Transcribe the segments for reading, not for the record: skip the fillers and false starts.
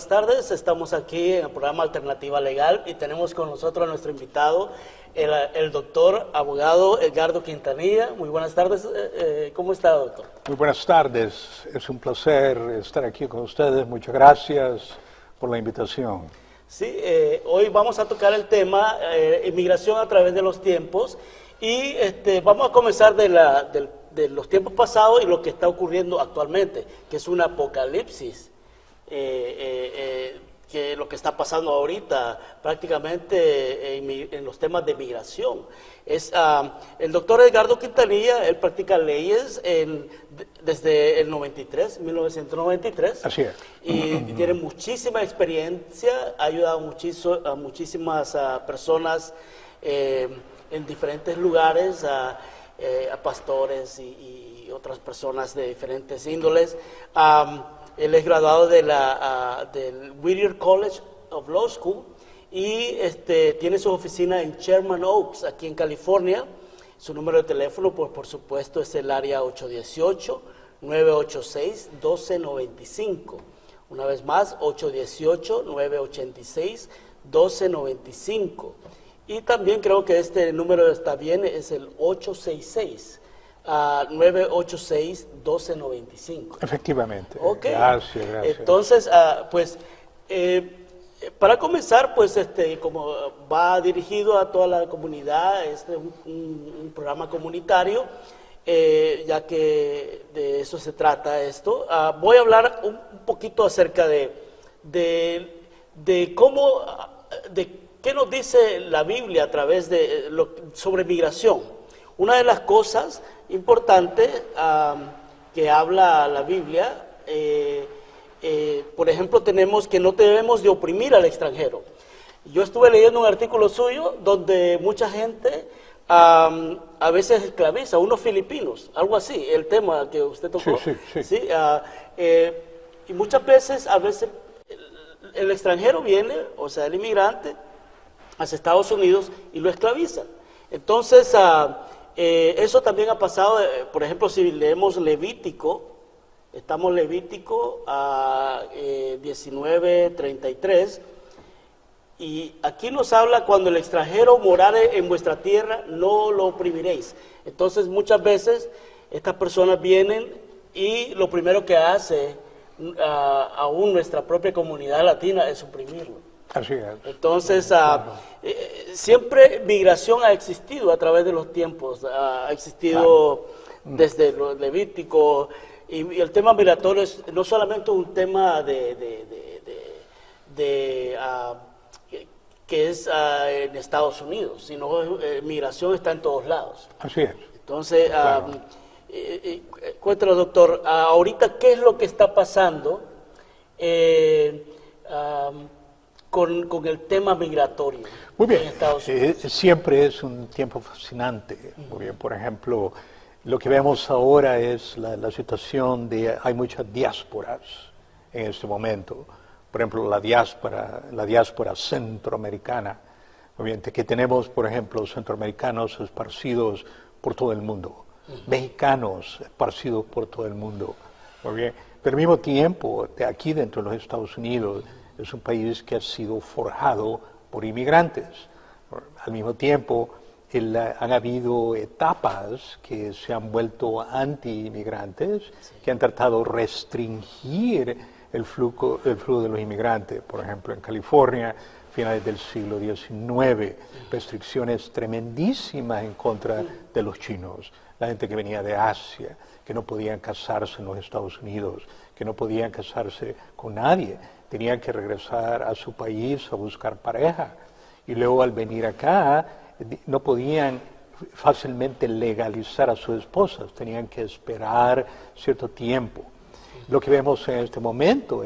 buenas tardes. Estamos aquí en el programa Alternativa Legal y tenemos con nosotros a nuestro invitado, el doctor abogado Edgardo Quintanilla. Muy buenas tardes. ¿Cómo está, doctor? Muy buenas tardes. Es un placer estar aquí con ustedes. Muchas gracias por la invitación. Sí, hoy vamos a tocar el tema inmigración a través de los tiempos y vamos a comenzar de los tiempos pasados y lo que está ocurriendo actualmente, que es un apocalipsis, que lo que está pasando ahorita prácticamente en los temas de migración. El doctor Edgardo Quintanilla, él practica leyes desde el 1993. Así es. Y tiene muchísima experiencia, ha ayudado a muchísimas personas en diferentes lugares, a pastores y otras personas de diferentes índoles. Él es graduado del Whittier College of Law School y tiene su oficina en Sherman Oaks, aquí en California. Su número de teléfono, pues por supuesto, es el área 818-986-1295. Una vez más, 818-986-1295. Y también creo que este número está bien, es el 866-986-1295. Efectivamente. Okay. Gracias. Entonces, para comenzar, pues como va dirigido a toda la comunidad, este es un programa comunitario, ya que de eso se trata esto. Voy a hablar un poquito acerca de cómo, de qué nos dice la Biblia a través de sobre migración. Una de las cosas importantes que habla la Biblia, por ejemplo, tenemos que no debemos de oprimir al extranjero. Yo estuve leyendo un artículo suyo donde mucha gente a veces esclaviza, unos filipinos, algo así, el tema que usted tocó. Sí. Y muchas veces, el extranjero viene, o sea, el inmigrante, hacia Estados Unidos y lo esclavizan. Entonces, eso también ha pasado, por ejemplo, si leemos Levítico, estamos Levítico 19:33, y aquí nos habla: cuando el extranjero morare en vuestra tierra, no lo oprimiréis. Entonces, muchas veces estas personas vienen y lo primero que hace aún nuestra propia comunidad latina es oprimirlo. Así es. Entonces, siempre migración ha existido a través de los tiempos, ha existido desde los Levítico, y el tema migratorio es no solamente un tema que es en Estados Unidos, sino migración está en todos lados. Así es. Entonces, cuéntanos, doctor, ahorita, ¿qué es lo que está pasando con el tema migratorio? Muy bien, en Estados Unidos? siempre es un tiempo fascinante. Muy bien, por ejemplo, lo que vemos ahora es la situación de hay muchas diásporas en este momento. Por ejemplo, la diáspora centroamericana, muy bien, que tenemos, por ejemplo, centroamericanos esparcidos por todo el mundo, mexicanos esparcidos por todo el mundo, muy bien. Pero al mismo tiempo, aquí dentro de los Estados Unidos, es un país que ha sido forjado por inmigrantes. Al mismo tiempo, han habido etapas que se han vuelto anti-inmigrantes, que han tratado de restringir el flujo de los inmigrantes. Por ejemplo, en California, finales del siglo XIX, restricciones tremendísimas en contra de los chinos, la gente que venía de Asia, que no podían casarse en los Estados Unidos, que no podían casarse con nadie, tenían que regresar a su país a buscar pareja. Y luego al venir acá, no podían fácilmente legalizar a sus esposas, tenían que esperar cierto tiempo. Lo que vemos en este momento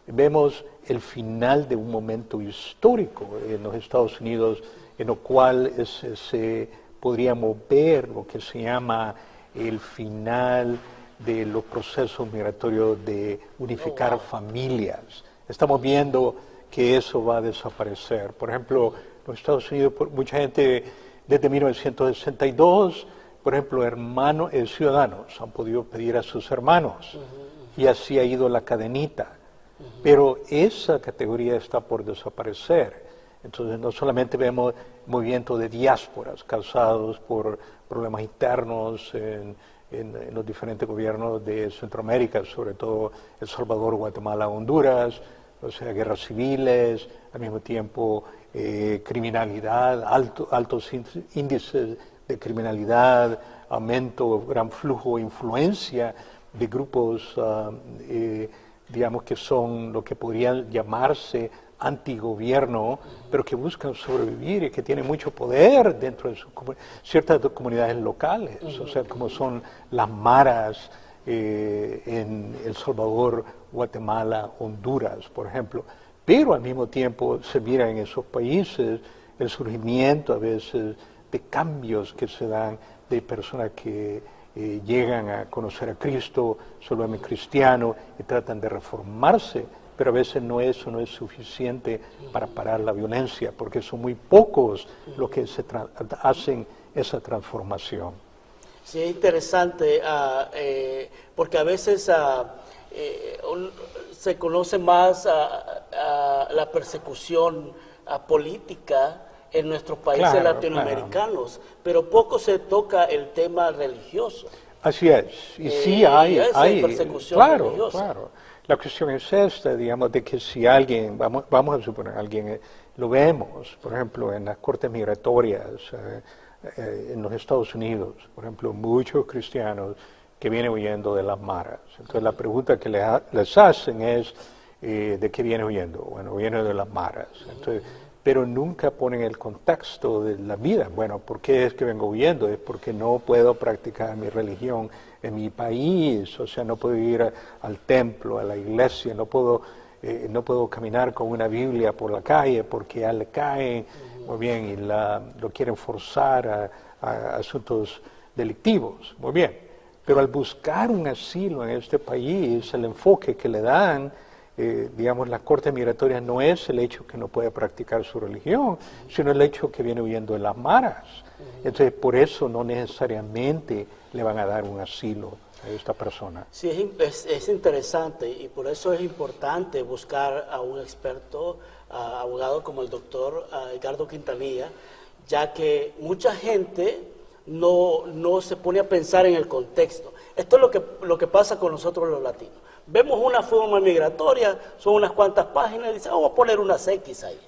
vemos el final de un momento histórico en los Estados Unidos, en lo cual podríamos ver lo que se llama el final de los procesos migratorios de unificar familias. Estamos viendo que eso va a desaparecer. Por ejemplo, los Estados Unidos, mucha gente desde 1962, por ejemplo, ciudadanos han podido pedir a sus hermanos, y así ha ido la cadenita. pero esa categoría está por desaparecer. Entonces no solamente vemos movimiento de diásporas causados por problemas internos en los diferentes gobiernos de Centroamérica, sobre todo El Salvador, Guatemala, Honduras, o sea, guerras civiles, al mismo tiempo criminalidad, altos índices de criminalidad, aumento, gran flujo, influencia de grupos, digamos que son lo que podrían llamarse antigobierno, pero que buscan sobrevivir y que tienen mucho poder dentro de ciertas comunidades locales, o sea, como son las maras en El Salvador, Guatemala, Honduras, por ejemplo. Pero al mismo tiempo se mira en esos países el surgimiento a veces de cambios que se dan de personas que llegan a conocer a Cristo, se vuelven cristianos y tratan de reformarse, pero a veces eso no es suficiente para parar la violencia, porque son muy pocos los que hacen esa transformación. Sí, es interesante, porque a veces se conoce más la persecución política en nuestros países latinoamericanos, pero poco se toca el tema religioso. Así es, y sí hay persecución religiosa. Claro. La cuestión es esta, digamos, de que si alguien, vamos a suponer, alguien lo vemos, por ejemplo, en las cortes migratorias en los Estados Unidos, por ejemplo, muchos cristianos que vienen huyendo de las maras. Entonces la pregunta que les hacen es, ¿de qué viene huyendo? Bueno, viene de las maras. Entonces, pero nunca ponen el contexto de la vida. Bueno, ¿por qué es que vengo huyendo? Es porque no puedo practicar mi religión en mi país, o sea, no puedo ir al templo, a la iglesia, no puedo caminar con una Biblia por la calle porque ya le caen, muy bien, y lo quieren forzar a asuntos delictivos, muy bien. Pero al buscar un asilo en este país, el enfoque que le dan, digamos, las cortes migratorias no es el hecho que no puede practicar su religión, sino el hecho que viene huyendo de las maras. Entonces, por eso no necesariamente le van a dar un asilo a esta persona. Sí, es interesante y por eso es importante buscar a un experto, abogado como el doctor Edgardo Quintanilla, ya que mucha gente no se pone a pensar en el contexto. Esto es lo que pasa con nosotros los latinos. Vemos una forma migratoria, son unas cuantas páginas y dicen, voy a poner unas X ahí.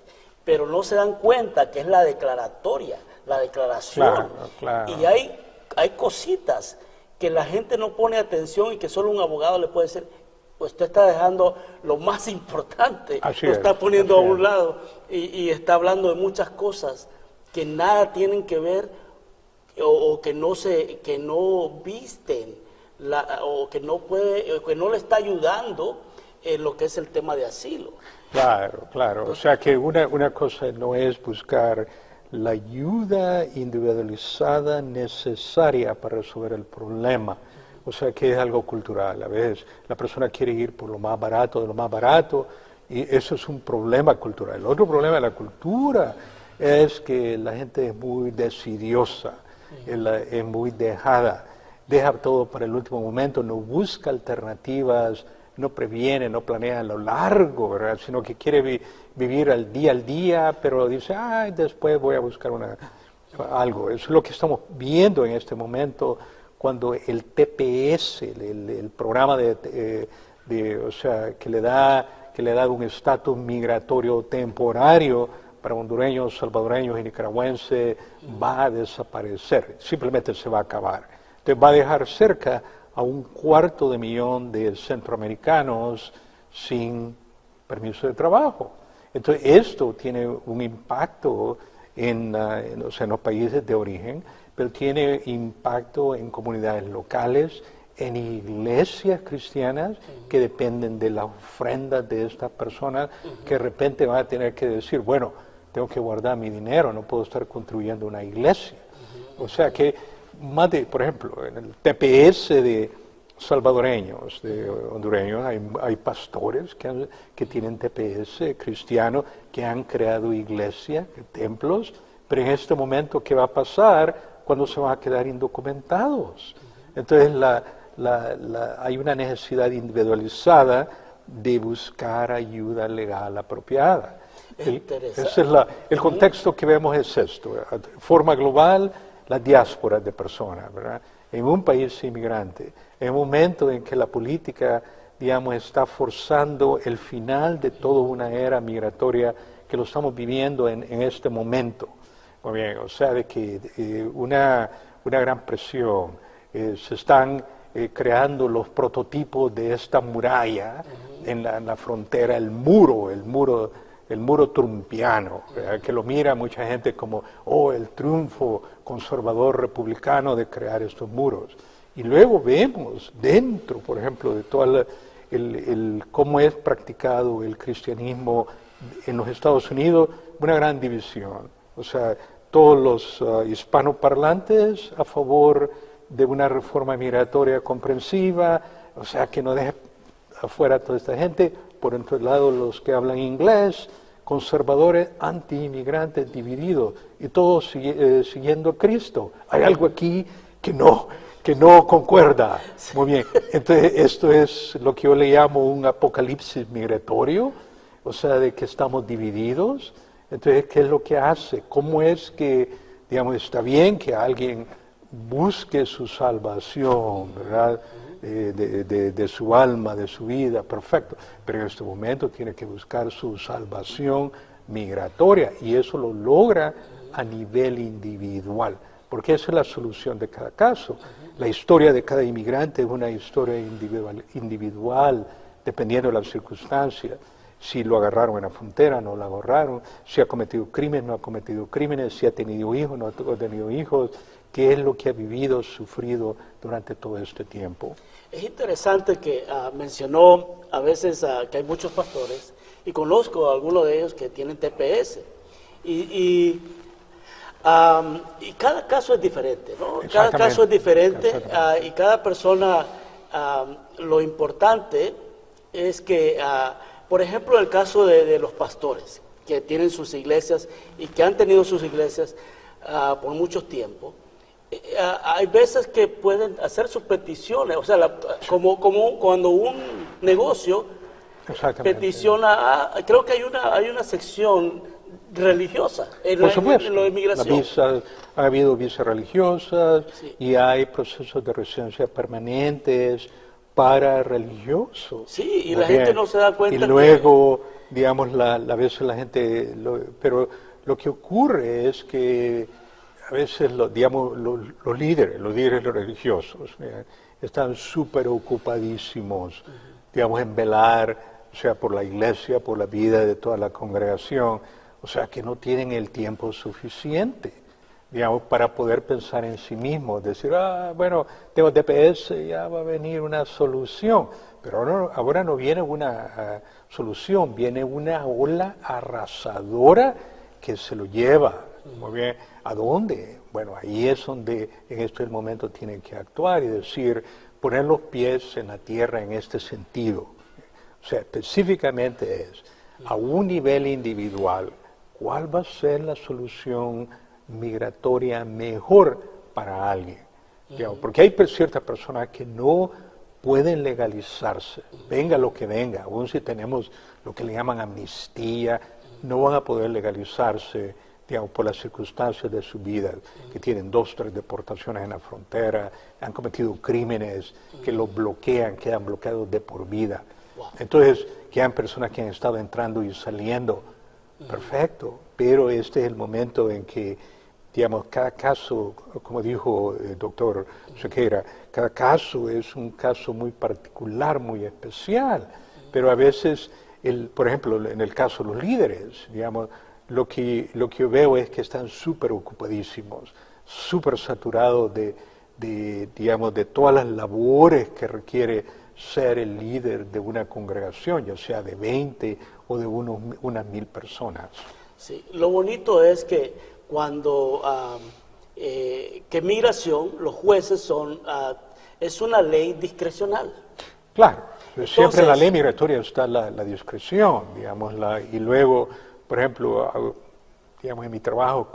Pero no se dan cuenta que es la declaratoria, la declaración. Claro. Y hay cositas que la gente no pone atención y que solo un abogado le puede decir, pues usted está dejando lo más importante, lo está poniendo a un lado y está hablando de muchas cosas que nada tienen que ver o que no visten o que no le está ayudando en lo que es el tema de asilo. Claro. O sea que una cosa no es buscar la ayuda individualizada necesaria para resolver el problema. O sea que es algo cultural. A veces la persona quiere ir por lo más barato de lo más barato y eso es un problema cultural. El otro problema de la cultura es que la gente es muy decidiosa, es muy dejada, deja todo para el último momento, no busca alternativas, no previene, no planea a lo largo, ¿verdad? Sino que quiere vivir al día, pero dice, después voy a buscar algo. Eso es lo que estamos viendo en este momento cuando el TPS, el programa o sea, que le da un estatus migratorio temporario para hondureños, salvadoreños y nicaragüenses, va a desaparecer, simplemente se va a acabar. Entonces va a dejar cerca a 250,000 de centroamericanos sin permiso de trabajo. Entonces esto tiene un impacto en los países de origen, pero tiene impacto en comunidades locales, en iglesias cristianas que dependen de las ofrendas de estas personas, que de repente van a tener que decir, bueno, tengo que guardar mi dinero, no puedo estar construyendo una iglesia. O sea que por ejemplo, en el TPS de salvadoreños, de hondureños, hay pastores que tienen TPS cristianos, que han creado iglesias, templos, pero en este momento, ¿qué va a pasar cuando se van a quedar indocumentados? Entonces, hay una necesidad individualizada de buscar ayuda legal apropiada. Interesante. Ese es el contexto que vemos es esto. De forma global, la diáspora de personas, ¿verdad? En un país inmigrante, en un momento en que la política, digamos, está forzando el final de toda una era migratoria que lo estamos viviendo en este momento. Muy bien, o sea, de que una gran presión, se están creando los prototipos de esta muralla en la frontera, el muro trumpiano, ¿verdad? Que lo mira mucha gente como, el triunfo conservador republicano de crear estos muros. Y luego vemos dentro, por ejemplo, de todo cómo es practicado el cristianismo en los Estados Unidos, una gran división. O sea, todos los hispanoparlantes a favor de una reforma migratoria comprensiva, o sea, que no deje afuera a toda esta gente. Por otro lado, los que hablan inglés, conservadores, anti-inmigrantes, divididos, y todos siguiendo a Cristo. Hay algo aquí que no concuerda. Muy bien, entonces esto es lo que yo le llamo un apocalipsis migratorio, o sea, de que estamos divididos. Entonces, ¿qué es lo que hace? ¿Cómo es que, digamos, está bien que alguien busque su salvación, ¿verdad? De su alma, de su vida, perfecto, pero en este momento tiene que buscar su salvación migratoria y eso lo logra a nivel individual, porque esa es la solución de cada caso. La historia de cada inmigrante es una historia individual dependiendo de las circunstancias. Si lo agarraron en la frontera, no lo agarraron, si ha cometido crímenes, no ha cometido crímenes, si ha tenido hijos, no ha tenido hijos, qué es lo que ha vivido, sufrido durante todo este tiempo. Es interesante que mencionó a veces que hay muchos pastores, y conozco a algunos de ellos que tienen TPS, y cada caso es diferente, ¿no? Cada caso es diferente, y cada persona, lo importante es que, por ejemplo, el caso de los pastores, que tienen sus iglesias y que han tenido sus iglesias por mucho tiempo, hay veces que pueden hacer sus peticiones, o sea, como cuando un negocio peticiona, creo que hay una sección religiosa en la inmigración. Ha habido visas religiosas, sí, y hay procesos de residencia permanentes para religiosos. Sí, y la gente no se da cuenta. Y luego, digamos, a veces la gente, pero lo que ocurre es que a veces, los líderes religiosos están súper ocupadísimos, digamos, en velar, o sea, por la iglesia, por la vida de toda la congregación, o sea, que no tienen el tiempo suficiente, digamos, para poder pensar en sí mismos, decir, bueno, tengo DPS, ya va a venir una solución, pero ahora no viene una solución, viene una ola arrasadora que se lo lleva. Muy bien, ¿a dónde? Bueno, ahí es donde en este momento tienen que actuar y decir, poner los pies en la tierra en este sentido. O sea, específicamente es, a un nivel individual, ¿cuál va a ser la solución migratoria mejor para alguien? Digamos, porque hay ciertas personas que no pueden legalizarse, venga lo que venga, aún si tenemos lo que le llaman amnistía, no van a poder legalizarse, digamos, por las circunstancias de su vida, que tienen 2, 3 deportaciones en la frontera, han cometido crímenes que los bloquean, quedan bloqueados de por vida. Entonces, quedan personas que han estado entrando y saliendo, perfecto, pero este es el momento en que, digamos, cada caso, como dijo el doctor Sequeira, cada caso es un caso muy particular, muy especial, pero a veces, por ejemplo, en el caso de los líderes, digamos, lo que yo veo es que están súper ocupadísimos, súper saturados digamos, de todas las labores que requiere ser el líder de una congregación, ya sea de 20 o de unas 1000 personas. Sí, lo bonito es que cuando que migración, los jueces es una ley discrecional. Claro, Entonces, siempre en la ley migratoria está la discreción, digamos, y luego, por ejemplo, digamos, en mi trabajo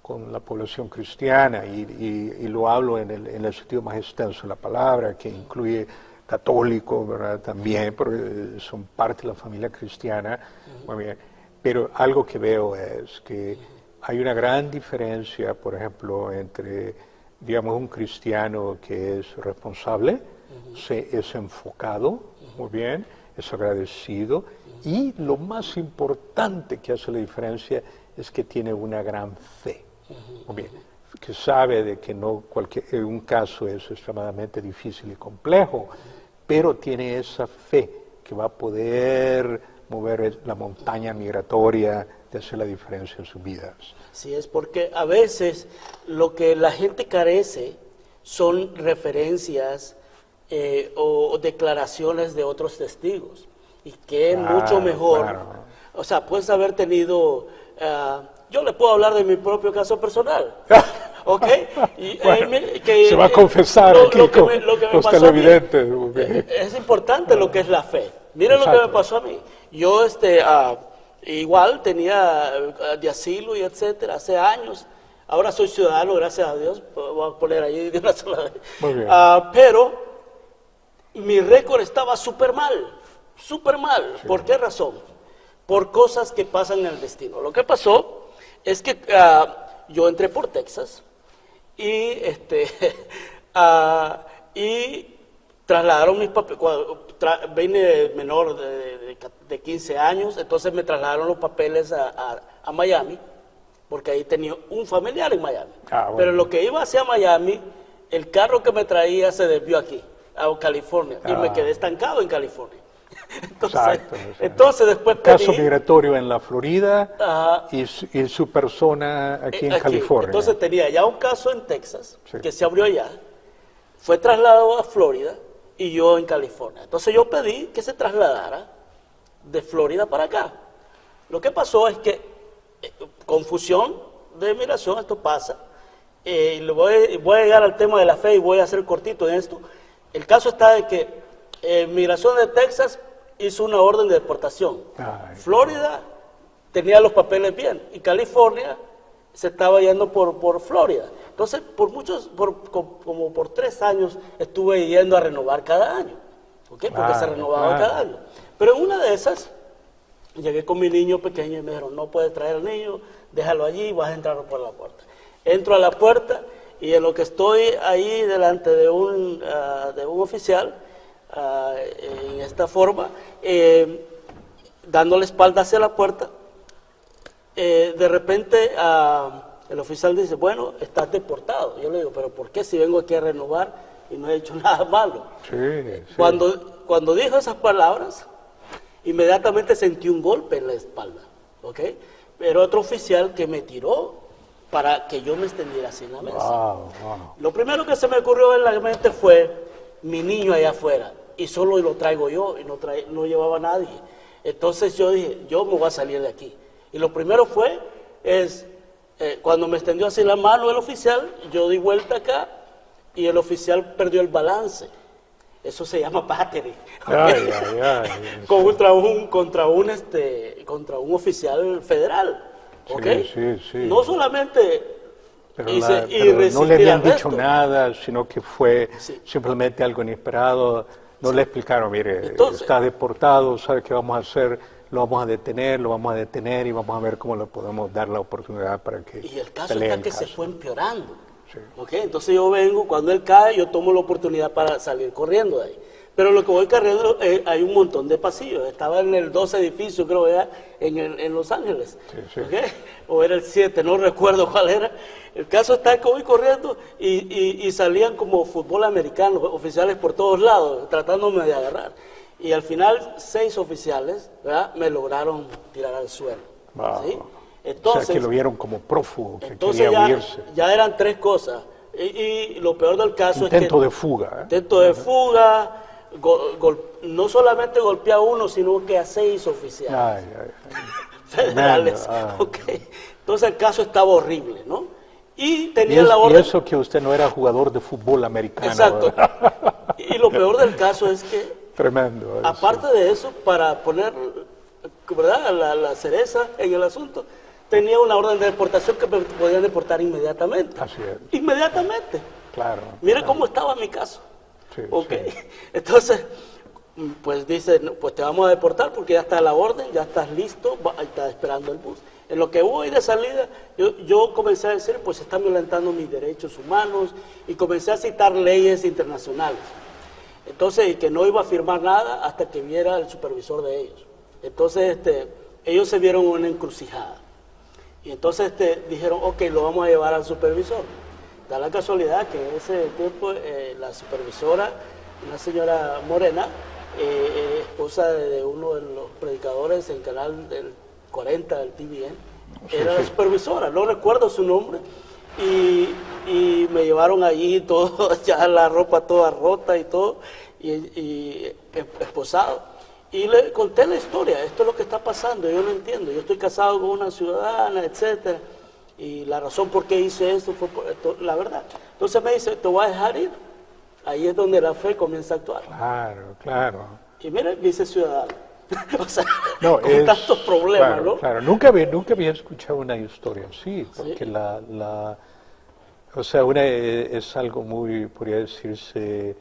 con la población cristiana, y lo hablo en el sentido más extenso de la palabra, que incluye católico, ¿verdad? También, porque son parte de la familia cristiana. Muy bien. Pero algo que veo es que hay una gran diferencia, por ejemplo, entre, digamos, un cristiano que es responsable, es enfocado, muy bien, es agradecido, y lo más importante que hace la diferencia es que tiene una gran fe, muy bien, que sabe de que no un caso es extremadamente difícil y complejo, pero tiene esa fe que va a poder mover la montaña migratoria de hacer la diferencia en sus vidas. Sí, es porque a veces lo que la gente carece son referencias o declaraciones de otros testigos, y que es mucho mejor, o sea, puedes haber tenido, yo le puedo hablar de mi propio caso personal, ¿ok? Y, bueno, se va a confesar aquí con los televidentes. Es importante lo que es la fe. Miren lo que me pasó a mí. Yo igual tenía de asilo y etcétera, hace años. Ahora soy ciudadano, gracias a Dios, voy a poner ahí de una sola vez. Muy bien. Pero mi récord estaba súper mal, súper mal. Sí. ¿Por qué razón? Por cosas que pasan en el destino. Lo que pasó es que yo entré por Texas y y trasladaron mis papeles. Vine menor de 15 años, entonces me trasladaron los papeles a Miami, porque ahí tenía un familiar en Miami. Bueno. Pero lo que iba hacia Miami, el carro que me traía se desvió aquí, a California, y me quedé estancado en California. Entonces después pedí, caso migratorio en la Florida y su persona aquí en California. Entonces tenía ya un caso en Texas, que se abrió allá, fue trasladado a Florida, y yo en California. Entonces yo pedí que se trasladara de Florida para acá. Lo que pasó es que, confusión de migración, esto pasa, y voy a llegar al tema de la fe y voy a hacer cortito en esto. El caso está de que migración de Texas hizo una orden de deportación. Florida tenía los papeles bien, y California se estaba yendo por Florida. Entonces, como por 3 años estuve yendo a renovar cada año, ¿okay? Porque se renovaba cada año. Pero en una de esas, llegué con mi niño pequeño y me dijeron, no puedes traer al niño, déjalo allí, vas a entrar por la puerta. Entro a la puerta y en lo que estoy ahí delante de un oficial, en esta forma, dándole espalda hacia la puerta, de repente el oficial dice, bueno, estás deportado. Yo le digo, pero ¿por qué si vengo aquí a renovar y no he hecho nada malo? Sí. Cuando dijo esas palabras, inmediatamente sentí un golpe en la espalda, ¿ok? Pero otro oficial que me tiró para que yo me extendiera así en la mesa. Wow. Lo primero que se me ocurrió en la mente fue mi niño allá afuera, y solo lo traigo yo, y no llevaba a nadie. Entonces yo dije, yo me voy a salir de aquí. Y lo primero cuando me extendió así la mano el oficial, yo di vuelta acá y el oficial perdió el balance. Eso se llama battery. Contra un oficial federal. ¿Okay? Sí. No solamente pero no le habían dicho nada, sino que fue simplemente algo inesperado. No le explicaron, mire, está deportado, ¿sabe qué vamos a hacer? Lo vamos a detener y vamos a ver cómo le podemos dar la oportunidad para que y el caso está que se fue empeorando. ¿Okay? Entonces yo vengo, cuando él cae, yo tomo la oportunidad para salir corriendo de ahí. Pero lo que voy corriendo, hay un montón de pasillos. Estaba en el 12 edificio, creo que era, en Los Ángeles. ¿Okay? O era el 7, no recuerdo cuál era. El caso está que voy corriendo y salían como fútbol americano, oficiales por todos lados, tratándome de agarrar. Y al final 6 oficiales, ¿verdad?, me lograron tirar al suelo. Wow. ¿Sí? Entonces, o sea, que lo vieron como prófugo, que entonces quería huirse. Ya eran 3 cosas. Y lo peor del caso es que... Intento de fuga. Intento de fuga, no solamente golpeé a uno, sino que a 6 oficiales federales. Okay. Entonces el caso estaba horrible, ¿no? Y tenía la orden... Y eso que usted no era jugador de fútbol americano. Exacto. Y lo peor del caso es que... Tremendo. Aparte de eso, para poner, ¿verdad?, la cereza en el asunto, tenía una orden de deportación que me podían deportar inmediatamente. Así es. Inmediatamente. Claro. Mire cómo estaba mi caso. sí. Ok. Sí. Entonces, pues dice, no, pues te vamos a deportar porque ya está la orden, ya estás listo, estás esperando el bus. En lo que voy de salida, yo comencé a decir, pues están violentando mis derechos humanos, y comencé a citar leyes internacionales. Entonces, y que no iba a firmar nada hasta que viera el supervisor de ellos. Entonces, ellos se vieron en una encrucijada. Y entonces dijeron, ok, lo vamos a llevar al supervisor. Da la casualidad que en ese tiempo la supervisora, una señora morena, esposa de uno de los predicadores en canal del 40 del TVN, era la supervisora, no recuerdo su nombre, y me llevaron allí todo, ya la ropa toda rota y todo, y esposado. Y le conté la historia, esto es lo que está pasando, yo no entiendo, yo estoy casado con una ciudadana, etcétera, y la razón por qué hice esto fue por esto, la verdad. Entonces me dice, te voy a dejar ir. Ahí es donde la fe comienza a actuar. Claro, claro. Y mire, dice ciudadano. O sea, No, con tantos problemas, claro, ¿no? Claro, nunca había escuchado una historia así, porque Sí. o sea, es algo muy, podría decirse,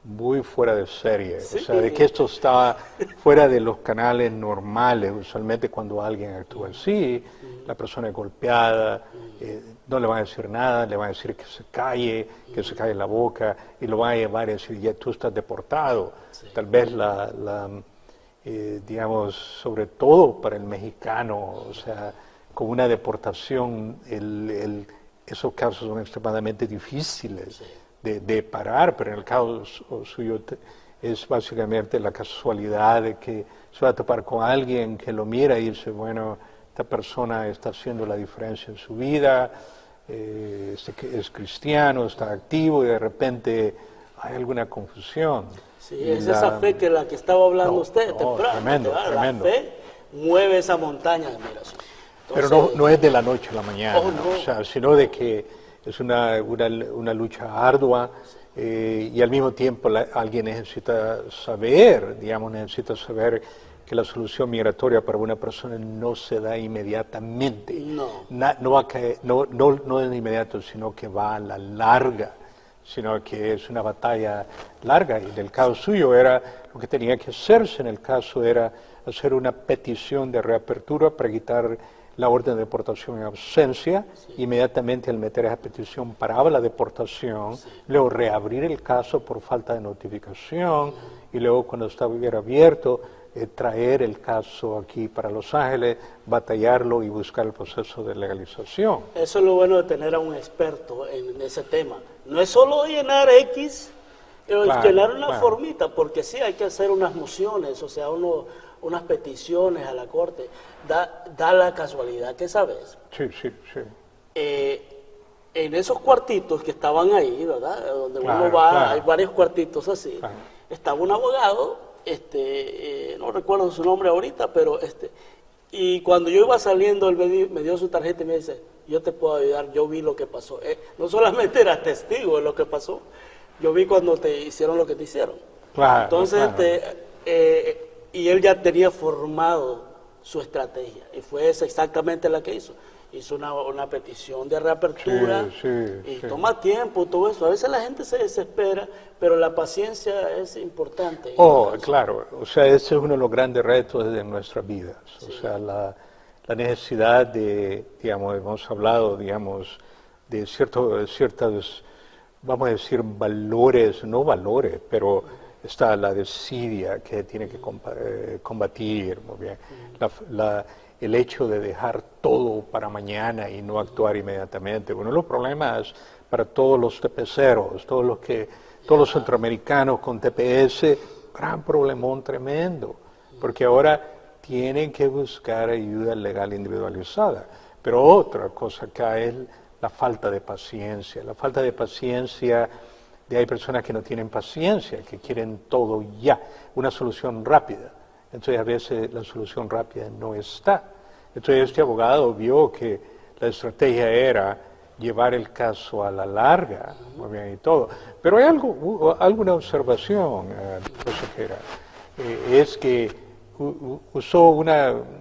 muy fuera de serie. Sí. O sea, de que esto está fuera de los canales normales. Usualmente cuando alguien actúa así, la persona es golpeada, no le van a decir nada, le van a decir que se calle la boca, y lo van a llevar y decir, ya tú estás deportado. Sí. Tal vez digamos, sobre todo para el mexicano, o sea, con una deportación, esos casos son extremadamente difíciles Sí. de parar, pero en el caso suyo es básicamente la casualidad de que se va a topar con alguien que lo mira y dice, bueno, esta persona está haciendo la diferencia en su vida, es cristiano, está activo, y de repente hay alguna confusión. Sí, es esa fe que la que estaba hablando usted temprano. Tremendo, ¿verdad? tremendo. La fe mueve esa montaña de admiración. Pero Entonces, no es de la noche a la mañana, Oh, no. o sea, sino de que es una lucha ardua, y al mismo tiempo alguien necesita saber que la solución migratoria para una persona no se da inmediatamente. No. No va a caer, no de inmediato, sino que va a la larga, sino que es una batalla larga. Y en el caso suyo lo que tenía que hacerse en el caso era hacer una petición de reapertura para quitar la orden de deportación en ausencia. Inmediatamente al meter esa petición paraba la deportación, luego reabrir el caso por falta de notificación, y luego cuando estuviera abierto, traer el caso aquí para Los Ángeles, batallarlo y buscar el proceso de legalización. Eso es lo bueno de tener a un experto en ese tema. No es solo llenar X, llenar una formita, porque sí hay que hacer unas mociones, o sea, unas peticiones a la corte. Da la casualidad que sabes. Sí. En esos cuartitos que estaban ahí, ¿verdad? Donde Claro, uno va, claro. hay varios cuartitos así. Claro. Estaba un abogado, no recuerdo su nombre ahorita, pero y cuando yo iba saliendo, él me dio su tarjeta y me dice, yo te puedo ayudar, yo vi lo que pasó. No solamente era testigo de lo que pasó, yo vi cuando te hicieron lo que te hicieron. Claro, Entonces, claro. y él ya tenía formado su estrategia, y fue esa exactamente la que hizo. Hizo una petición de reapertura, y toma tiempo todo eso. A veces la gente se desespera, pero la paciencia es importante. Claro, o sea, ese es uno de los grandes retos de nuestras vidas. O sea, la necesidad de, digamos, hemos hablado, digamos, de ciertos, vamos a decir, valores, no valores, pero está la desidia que tiene que combatir, muy bien. El hecho de dejar todo para mañana y no actuar inmediatamente. Uno de los problemas para todos los TPCeros, todos los centroamericanos con TPS, gran problemón tremendo, porque ahora tienen que buscar ayuda legal individualizada. Pero otra cosa acá es la falta de paciencia. Hay personas que no tienen paciencia, que quieren todo ya, una solución rápida. Entonces a veces la solución rápida no está. Entonces este abogado vio que la estrategia era llevar el caso a la larga, muy bien y todo. Pero hay alguna observación, consejera, es que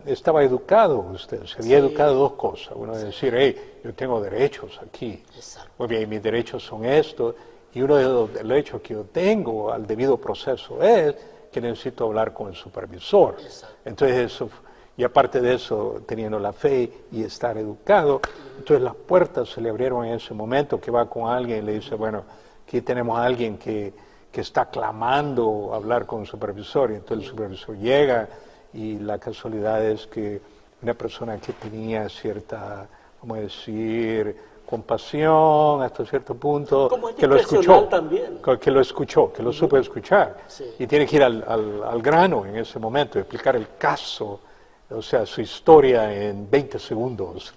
estaba educado usted, se había educado dos cosas. Uno es decir, hey, yo tengo derechos aquí, Exacto. muy bien, mis derechos son estos, Y uno de los hechos que yo tengo al debido proceso es que necesito hablar con el supervisor. Exacto. Entonces eso, y aparte de eso, teniendo la fe y estar educado, entonces las puertas se le abrieron en ese momento, que va con alguien y le dice, bueno, aquí tenemos a alguien que está clamando hablar con el supervisor, y entonces el supervisor llega, y la casualidad es que una persona que tenía cierta, ¿cómo decir?, compasión hasta cierto punto, Como que lo escuchó, también. que lo supo escuchar, Sí. y tiene que ir al grano en ese momento, explicar el caso, o sea, su historia en 20 segundos.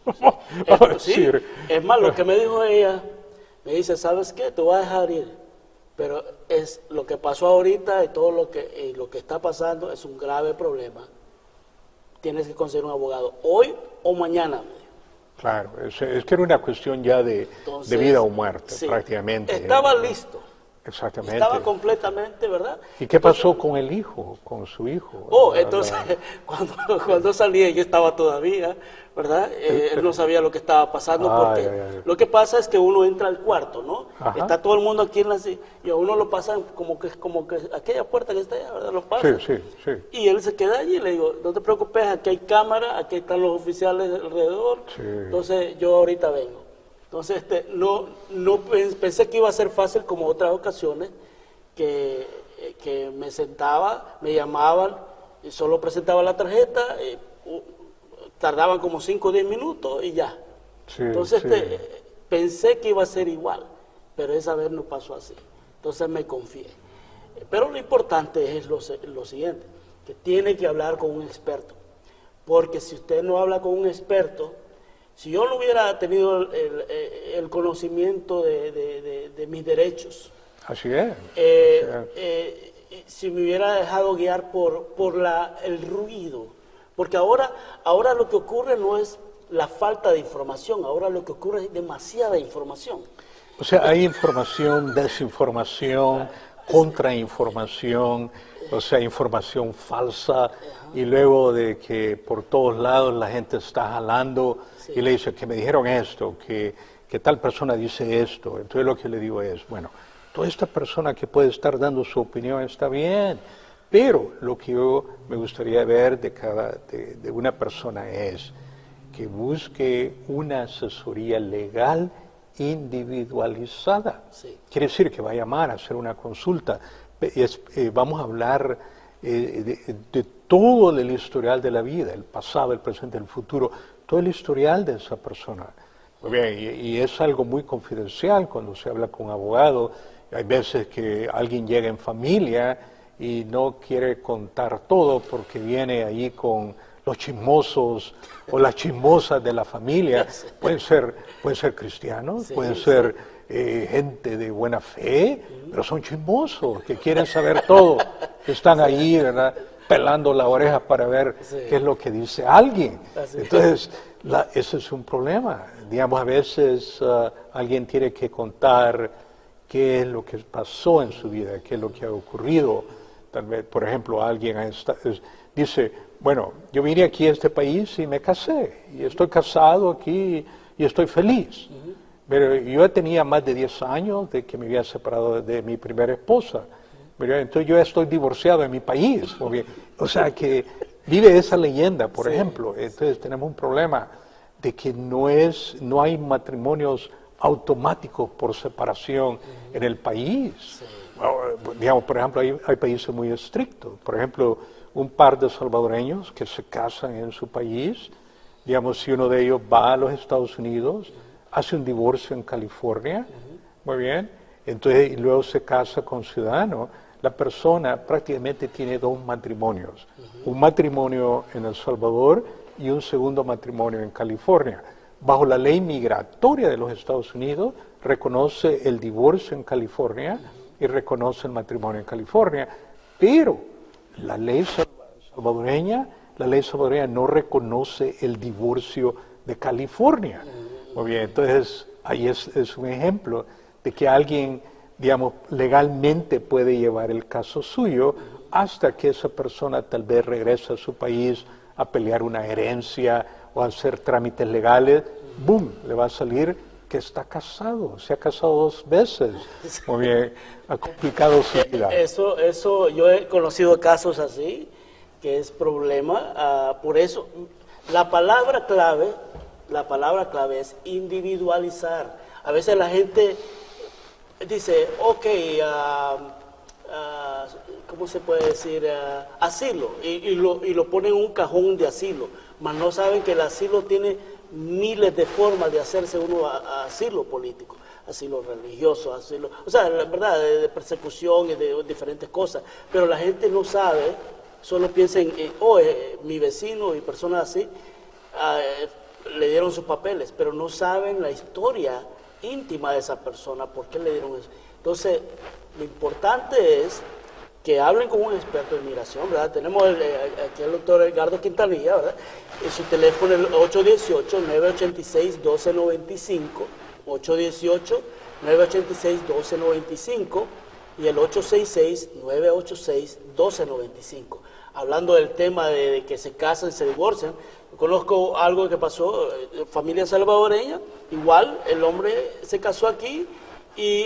Sí, es más, lo que me dijo ella, me dice, ¿sabes qué? Te voy a dejar ir, pero es lo que pasó ahorita y todo lo que está pasando es un grave problema. Tienes que conseguir un abogado hoy o mañana. Me dijo. Claro, es que era una cuestión ya de vida o muerte, sí, prácticamente. Estaba listo. Exactamente. Estaba completamente, ¿verdad? ¿Y qué pasó con el hijo, con su hijo? Entonces, cuando salí, yo estaba todavía, ¿verdad? Él no sabía lo que estaba pasando, porque lo que pasa es que uno entra al cuarto, ¿no? Ajá. Está todo el mundo aquí en la silla, y a uno lo pasan como que aquella puerta que está allá, ¿verdad? Lo pasan. Sí. Y él se queda allí y le digo, no te preocupes, aquí hay cámara, aquí están los oficiales alrededor, Sí. entonces yo ahorita vengo. Entonces, no pensé que iba a ser fácil como otras ocasiones, que me sentaba, me llamaban, y solo presentaba la tarjeta, tardaban como 5 o 10 minutos y ya. Sí, Entonces, sí. pensé que iba a ser igual, pero esa vez no pasó así. Entonces me confié. Pero lo importante es lo siguiente, que tiene que hablar con un experto, porque si usted no habla con un experto, si yo no hubiera tenido el conocimiento de mis derechos, Así es. si me hubiera dejado guiar por el ruido, porque ahora lo que ocurre no es la falta de información, ahora lo que ocurre es demasiada información. O sea, hay información, desinformación, contrainformación, o sea, información falsa, y luego de que por todos lados la gente está jalando y le dice que me dijeron esto, que tal persona dice esto. Entonces lo que le digo es, bueno, toda esta persona que puede estar dando su opinión está bien, pero lo que yo me gustaría ver de una persona es que busque una asesoría legal individualizada. Sí. Quiere decir que va a llamar a hacer una consulta. Vamos a hablar de todo el historial de la vida, el pasado, el presente, el futuro, todo el historial de esa persona. Muy bien, y es algo muy confidencial cuando se habla con un abogado. Hay veces que alguien llega en familia y no quiere contar todo porque viene ahí con los chismosos o las chismosas de la familia. Pueden ser cristianos, pueden ser gente de buena fe, pero son chismosos, que quieren saber todo, que están ahí, ¿verdad?, pelando la oreja para ver qué es lo que dice alguien. Entonces, ese es un problema. Digamos, a veces alguien tiene que contar qué es lo que pasó en su vida, qué es lo que ha ocurrido. Tal vez, por ejemplo, alguien dice, bueno, yo vine aquí a este país y me casé, y estoy casado aquí y estoy feliz. Pero yo tenía más de 10 años de que me había separado de mi primera esposa. Pero entonces yo ya estoy divorciado en mi país. O sea que vive esa leyenda, por ejemplo. Entonces tenemos un problema de que no hay matrimonios automáticos por separación en el país. Digamos, por ejemplo, hay países muy estrictos. Por ejemplo, un par de salvadoreños que se casan en su país, digamos, si uno de ellos va a los Estados Unidos, hace un divorcio en California, muy bien, entonces y luego se casa con ciudadano, la persona prácticamente tiene 2 matrimonios, un matrimonio en El Salvador y un segundo matrimonio en California. Bajo la ley migratoria de los Estados Unidos, reconoce el divorcio en California y reconoce el matrimonio en California, pero la ley salvadoreña no reconoce el divorcio de California. Muy bien, entonces ahí es un ejemplo de que alguien, digamos, legalmente puede llevar el caso suyo hasta que esa persona tal vez regrese a su país a pelear una herencia o a hacer trámites legales, ¡boom!, le va a salir que porque está casado, se ha casado 2 veces. Muy bien, ha complicado su vida. Eso, yo he conocido casos así, que es problema. Por eso, la palabra clave es individualizar. A veces la gente dice, ok, ¿cómo se puede decir? Asilo, y lo ponen en un cajón de asilo, mas no saben que el asilo tiene miles de formas de hacerse uno asilo político, asilo religioso, asilo, o sea, la verdad, de persecución y de diferentes cosas, pero la gente no sabe, solo piensa en, mi vecino y personas así, le dieron sus papeles, pero no saben la historia íntima de esa persona, por qué le dieron eso. Entonces, lo importante es que hablen con un experto en migración, ¿verdad? Tenemos aquí al doctor Edgardo Quintanilla, ¿verdad? En su teléfono el 818-986-1295, 818-986-1295 y el 866-986-1295. Hablando del tema de que se casan y se divorcian, conozco algo que pasó, familia salvadoreña, igual el hombre se casó aquí y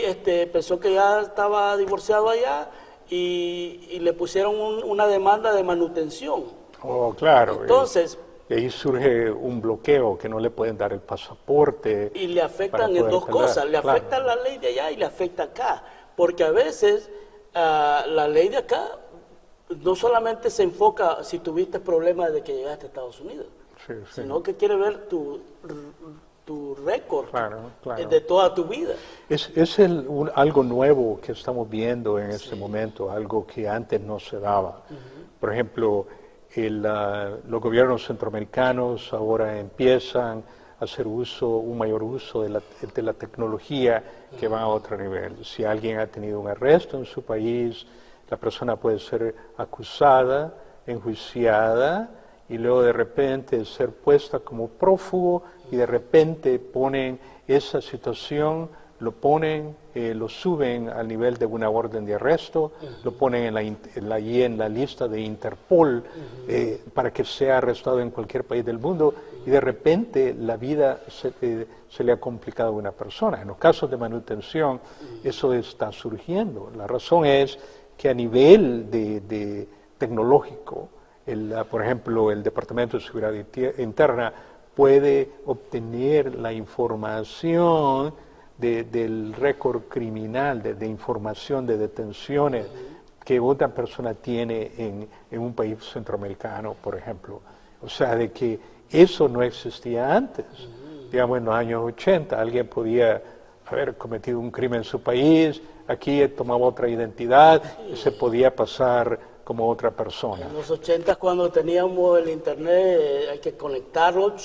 pensó que ya estaba divorciado allá y le pusieron una demanda de manutención. Oh, claro. Entonces, y ahí surge un bloqueo, que no le pueden dar el pasaporte. Y le afectan en 2 cosas, le afecta la ley de allá y le afecta acá, porque a veces la ley de acá no solamente se enfoca si tuviste problemas de que llegaste a Estados Unidos, sino que quiere ver tu récord de toda tu vida. Es algo nuevo que estamos viendo en este momento, algo que antes no se daba. Por ejemplo, los gobiernos centroamericanos ahora empiezan a hacer un mayor uso de la tecnología que va a otro nivel. Si alguien ha tenido un arresto en su país, la persona puede ser acusada, enjuiciada, y luego de repente ser puesta como prófugo, y de repente ponen esa situación, lo suben al nivel de una orden de arresto, lo ponen en la lista de Interpol para que sea arrestado en cualquier país del mundo, y de repente la vida se le ha complicado a una persona. En los casos de manutención eso está surgiendo. La razón es que a nivel de tecnológico, por ejemplo, el Departamento de Seguridad Interna puede obtener la información del récord criminal, de información de detenciones que otra persona tiene en un país centroamericano, por ejemplo. O sea, de que eso no existía antes. Digamos, en los años 80 alguien podía haber cometido un crimen en su país, aquí tomaba otra identidad y se podía pasar como otra persona. En los 80 cuando teníamos el internet, hay que conectarlo.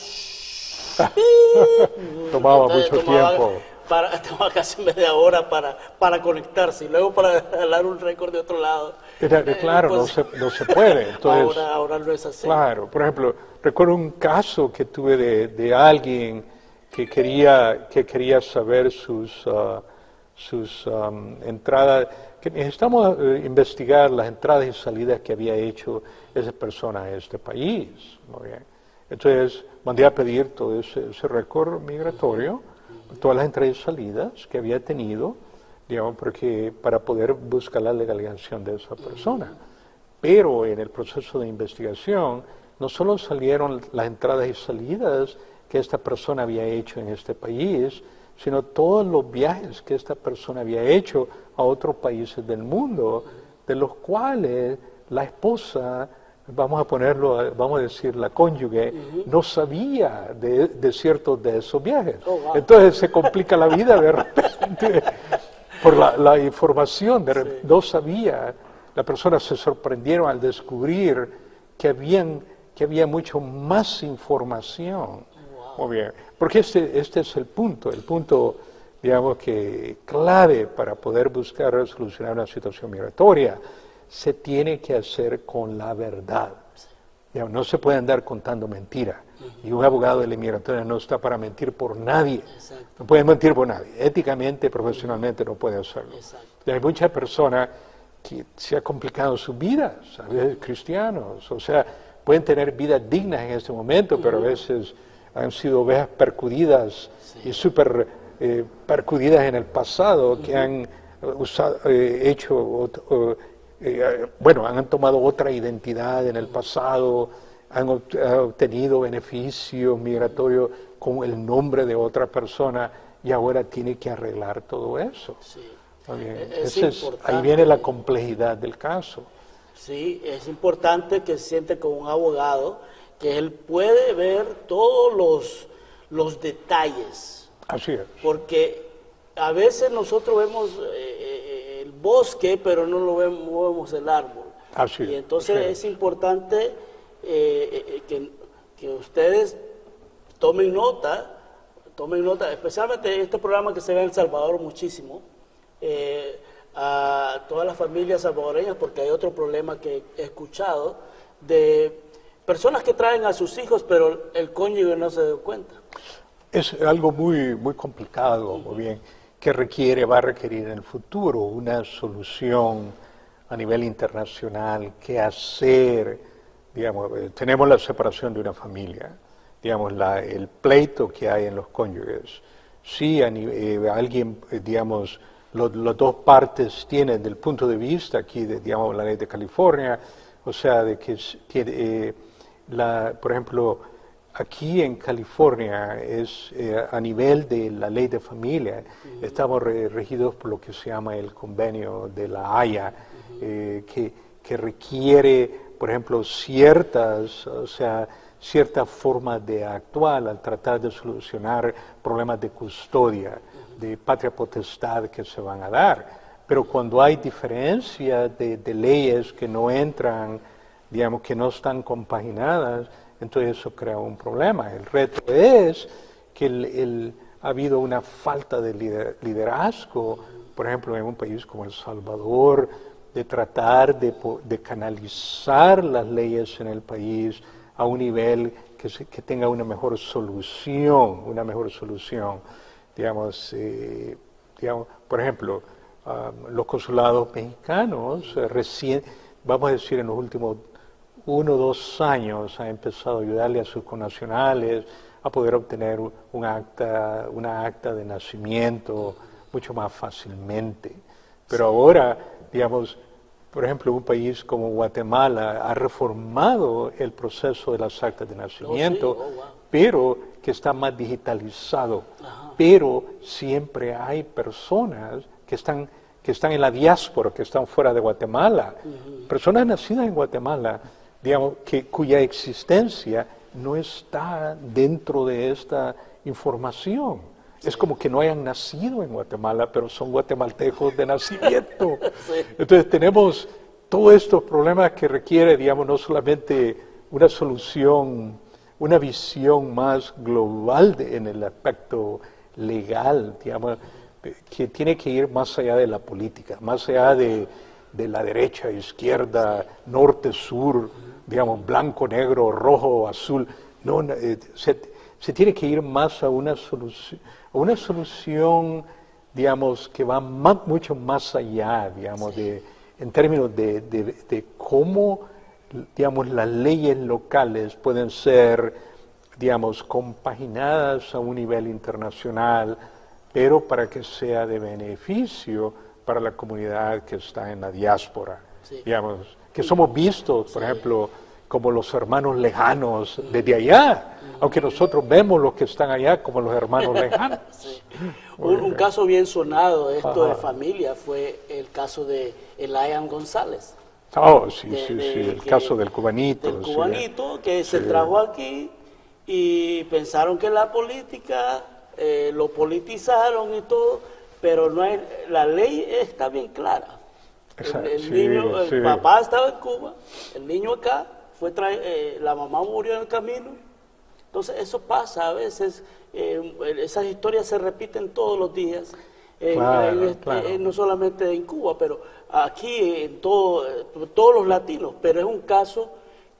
Tomaba mucho tiempo. Tomaba casi media hora para conectarse y luego para jalar un récord de otro lado. Claro, pues, no se puede. Entonces, ahora no es así. Claro, por ejemplo, recuerdo un caso que tuve de alguien que quería saber sus entradas, que necesitamos investigar las entradas y salidas que había hecho esa persona a este país. Muy bien. Entonces mandé a pedir todo ese récord migratorio, todas las entradas y salidas que había tenido, digamos, para poder buscar la legalización de esa persona. Pero en el proceso de investigación no solo salieron las entradas y salidas que esta persona había hecho en este país, sino todos los viajes que esta persona había hecho a otros países del mundo, de los cuales la esposa, vamos a decir la cónyuge, no sabía de ciertos de esos viajes. Oh, wow. Entonces se complica la vida de repente por la información, no sabía. Las personas se sorprendieron al descubrir que había mucho más información. Muy bien, porque este es el punto, digamos, que clave para poder buscar solucionar una situación migratoria, se tiene que hacer con la verdad. Digamos, no se puede andar contando mentiras. Y un abogado de la inmigratoria no está para mentir por nadie. Exacto. No puede mentir por nadie. Éticamente, profesionalmente no puede hacerlo. Y hay muchas personas que se ha complicado sus vidas, a veces cristianos, o sea, pueden tener vidas dignas en este momento, pero a veces han sido ovejas percudidas y súper percudidas en el pasado, que han bueno, han tomado otra identidad en el pasado, han obtenido beneficios migratorios con el nombre de otra persona y ahora tiene que arreglar todo eso. Sí. Bien. Ahí viene la complejidad del caso. Sí, es importante que se siente con un abogado, que él puede ver todos los detalles. Así es. Porque a veces nosotros vemos el bosque, pero no lo vemos el árbol. Así Y entonces así es importante que ustedes tomen nota, especialmente este programa que se ve en El Salvador muchísimo, a todas las familias salvadoreñas, porque hay otro problema que he escuchado, de personas que traen a sus hijos, pero el cónyuge no se da cuenta. Es algo muy, muy complicado, muy bien, que va a requerir en el futuro una solución a nivel internacional, qué hacer, digamos, tenemos la separación de una familia, digamos, el pleito que hay en los cónyuges. Sí, alguien, digamos, las dos partes tienen, del punto de vista aquí, digamos, la ley de California, o sea, de que por ejemplo, aquí en California a nivel de la ley de familia, estamos regidos por lo que se llama el convenio de la Haya, que requiere, por ejemplo, cierta forma de actuar al tratar de solucionar problemas de custodia, de patria potestad que se van a dar. Pero cuando hay diferencia de leyes que no entran, digamos, que no están compaginadas, entonces eso crea un problema. El reto es que ha habido una falta de liderazgo, por ejemplo, en un país como El Salvador, de tratar de canalizar las leyes en el país a un nivel que tenga una mejor solución, Digamos, por ejemplo, los consulados mexicanos recién, vamos a decir, en los últimos 1 o 2 años han empezado a ayudarle a sus connacionales a poder obtener una acta de nacimiento mucho más fácilmente. Pero ahora, digamos, por ejemplo, un país como Guatemala ha reformado el proceso de las actas de nacimiento, pero que está más digitalizado. Pero siempre hay personas que están en la diáspora, que están fuera de Guatemala, personas nacidas en Guatemala, digamos, cuya existencia no está dentro de esta información. Es como que no hayan nacido en Guatemala, pero son guatemaltecos de nacimiento. Entonces tenemos todos estos problemas que requiere, digamos, no solamente una solución, una visión más global en el aspecto legal, digamos, que tiene que ir más allá de la política, más allá de la derecha, izquierda, norte, sur, digamos, blanco, negro, rojo, azul. No, se tiene que ir más a una solución, digamos, que va mucho más allá, digamos, en términos de cómo, digamos, las leyes locales pueden ser, digamos, compaginadas a un nivel internacional, pero para que sea de beneficio para la comunidad que está en la diáspora, digamos, que somos vistos, por ejemplo, como los hermanos lejanos desde allá, aunque nosotros vemos los que están allá como los hermanos lejanos. Un caso bien sonado de esto de familia fue el caso de Elian González. Oh, sí, el caso del cubanito. Del cubanito que se trajo aquí y pensaron que la política lo politizaron y todo, pero no hay, la ley está bien clara. El papá estaba en Cuba, el niño acá, la mamá murió en el camino. Entonces eso pasa a veces, esas historias se repiten todos los días, no solamente en Cuba, pero aquí en todos los latinos. Pero es un caso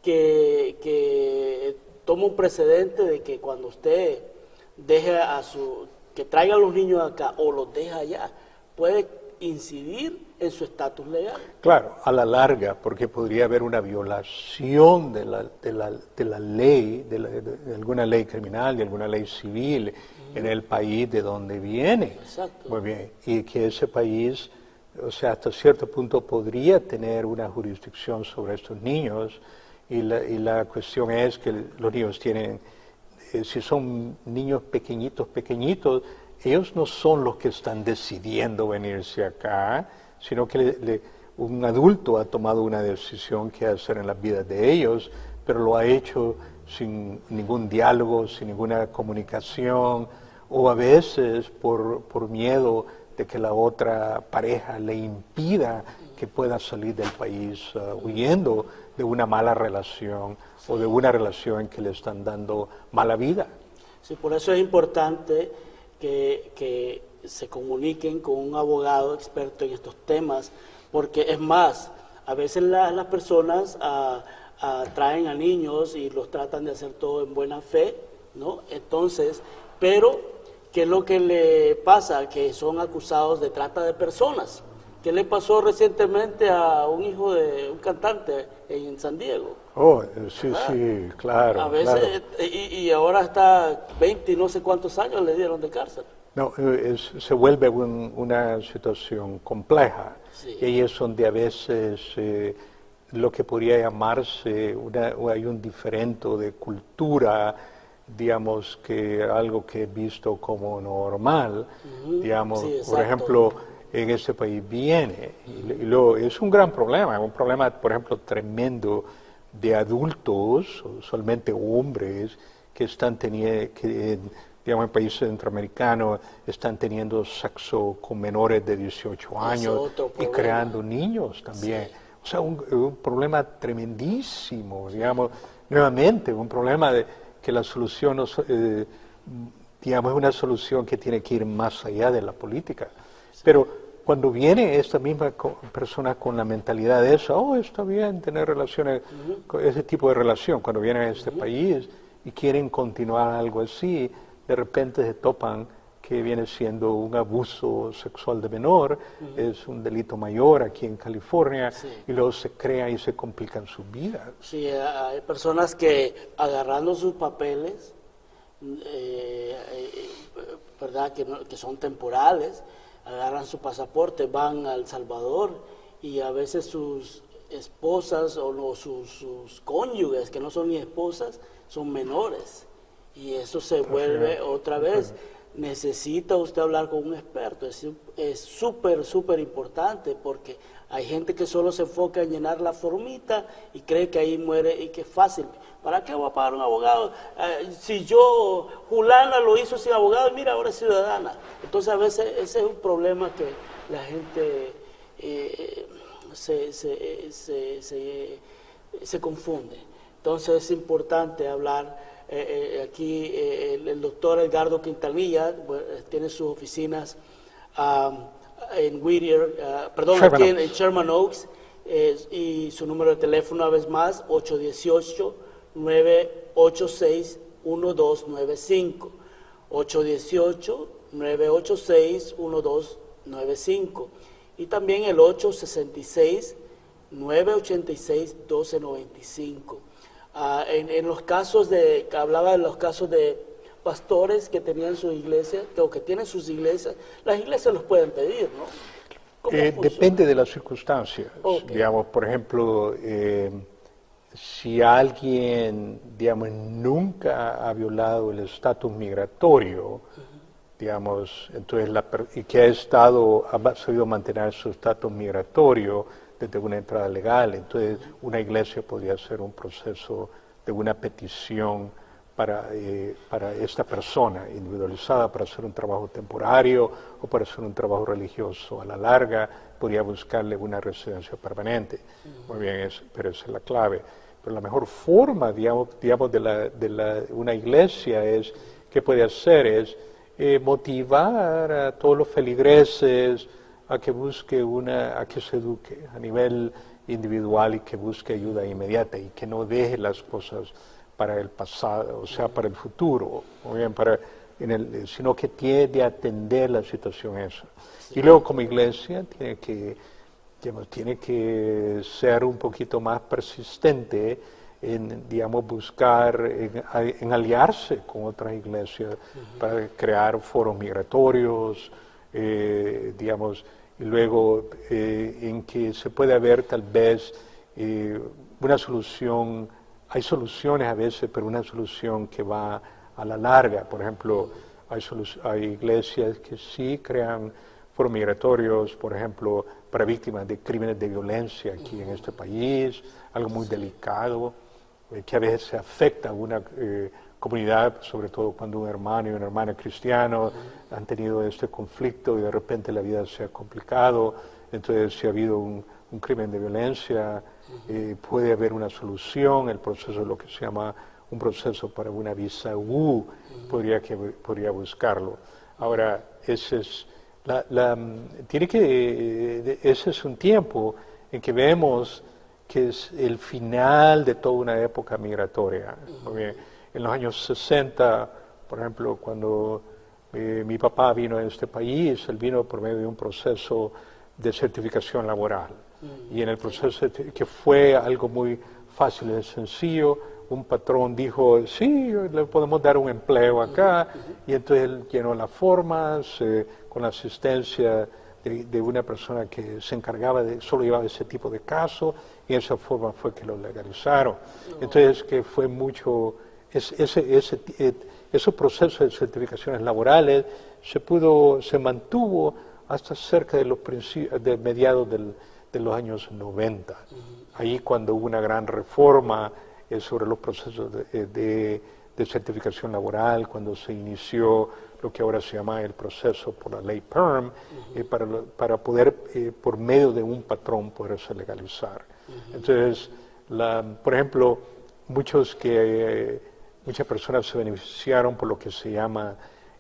que toma un precedente de que cuando usted deje que traiga a los niños acá o los deja allá, puede incidir en su estatus legal. Claro, a la larga, porque podría haber una violación de la ley, de alguna ley criminal, de alguna ley civil en el país de donde viene. Exacto. Muy bien, y que ese país, o sea, hasta cierto punto podría tener una jurisdicción sobre estos niños, y la cuestión es que los niños tienen, si son niños pequeñitos, ellos no son los que están decidiendo venirse acá, sino que un adulto ha tomado una decisión que hacer en las vidas de ellos, pero lo ha hecho sin ningún diálogo, sin ninguna comunicación, o a veces por miedo de que la otra pareja le impida que pueda salir del país huyendo de una mala relación o de una relación en que le están dando mala vida. Sí, por eso es importante que se comuniquen con un abogado experto en estos temas, porque es más, a veces las personas traen a niños y los tratan de hacer todo en buena fe, ¿no? Entonces, pero ¿qué es lo que le pasa? Que son acusados de trata de personas. ¿Qué le pasó recientemente a un hijo de un cantante en San Diego? Oh, sí, sí, claro. A veces, claro. Y ahora está 20 y no sé cuántos años le dieron de cárcel. No, se vuelve una situación compleja. Sí. Y ahí es donde a veces lo que podría llamarse hay un diferente de cultura, digamos, que algo que es visto como normal, digamos, Sí, por ejemplo, en este país viene, y es un gran problema, por ejemplo, tremendo de adultos, usualmente hombres, que están teniendo, digamos, en países centroamericanos, están teniendo sexo con menores de 18 años y creando niños también. Sí. O sea, un problema tremendísimo, digamos, nuevamente, un problema de que la solución, digamos, es una solución que tiene que ir más allá de la política. Sí. Pero cuando viene esta misma persona con la mentalidad de eso, oh, está bien tener relaciones, ese tipo de relación, cuando vienen a este país y quieren continuar algo así, de repente se topan que viene siendo un abuso sexual de menor, es un delito mayor aquí en California, y luego se crean y se complican sus vidas. Sí, hay personas que agarrando sus papeles, ¿verdad? Que son temporales, agarran su pasaporte, van a El Salvador y a veces sus esposas o no, sus cónyuges, que no son ni esposas, son menores. Y eso se vuelve otra vez. Necesita usted hablar con un experto. Es súper importante porque hay gente que solo se enfoca en llenar la formita y cree que ahí muere y que es fácil. ¿Para qué voy a pagar un abogado? Si Julana lo hizo sin abogado, mira, ahora es ciudadana. Entonces a veces ese es un problema que la gente se confunde. Entonces es importante hablar. Aquí el doctor Edgardo Quintanilla tiene sus oficinas en Whittier, aquí en Sherman Oaks, y su número de teléfono una vez más, 818-986-1295, 818-986-1295, y también el 866-986-1295. En los casos hablaba de los casos de pastores que tenían sus iglesias, o que tienen sus iglesias, las iglesias los pueden pedir, ¿no? Depende de las circunstancias. Digamos, por ejemplo, si alguien, digamos, nunca ha violado el estatus migratorio, digamos, entonces y que ha sabido mantener su estatus migratorio desde una entrada legal, entonces una iglesia podría hacer un proceso de una petición para esta persona individualizada, para hacer un trabajo temporario o para hacer un trabajo religioso a la larga, podría buscarle una residencia permanente. Muy bien, pero esa es la clave. Pero la mejor forma, digamos de una iglesia que puede hacer es motivar a todos los feligreses a que a que se eduque a nivel individual y que busque ayuda inmediata y que no deje las cosas para el pasado, o sea, para el futuro, o bien para sino que tiene de atender la situación esa. Y luego como iglesia tiene que ser un poquito más persistente en, digamos, buscar, en aliarse con otras iglesias para crear foros migratorios, digamos, y luego en que se puede haber tal vez una solución. Hay soluciones a veces, pero una solución que va a la larga. Por ejemplo, hay iglesias que sí crean foros migratorios, por ejemplo, para víctimas de crímenes de violencia aquí en este país, algo muy delicado, que a veces afecta a una comunidad, sobre todo cuando un hermano y una hermana cristianos han tenido este conflicto y de repente la vida se ha complicado. Entonces, si ha habido un crimen de violencia, puede haber una solución, el proceso, lo que se llama un proceso para una visa U, podría buscarlo. Ahora, ese es un tiempo en que vemos que es el final de toda una época migratoria. En los años 60, por ejemplo, cuando mi papá vino a este país, él vino por medio de un proceso de certificación laboral. Y en el proceso, que fue algo muy fácil y sencillo, un patrón dijo, sí, le podemos dar un empleo acá, y entonces él llenó las formas con la asistencia de una persona que se encargaba solo llevaba ese tipo de casos, y esa forma fue que lo legalizaron. Entonces, que fue mucho, esos procesos de certificaciones laborales se mantuvo hasta cerca de mediados de los años 90. Ahí cuando hubo una gran reforma sobre los procesos de certificación laboral, cuando se inició lo que ahora se llama el proceso por la ley PERM, para poder, por medio de un patrón, poderse legalizar. Entonces, por ejemplo, muchas personas se beneficiaron por lo que se llama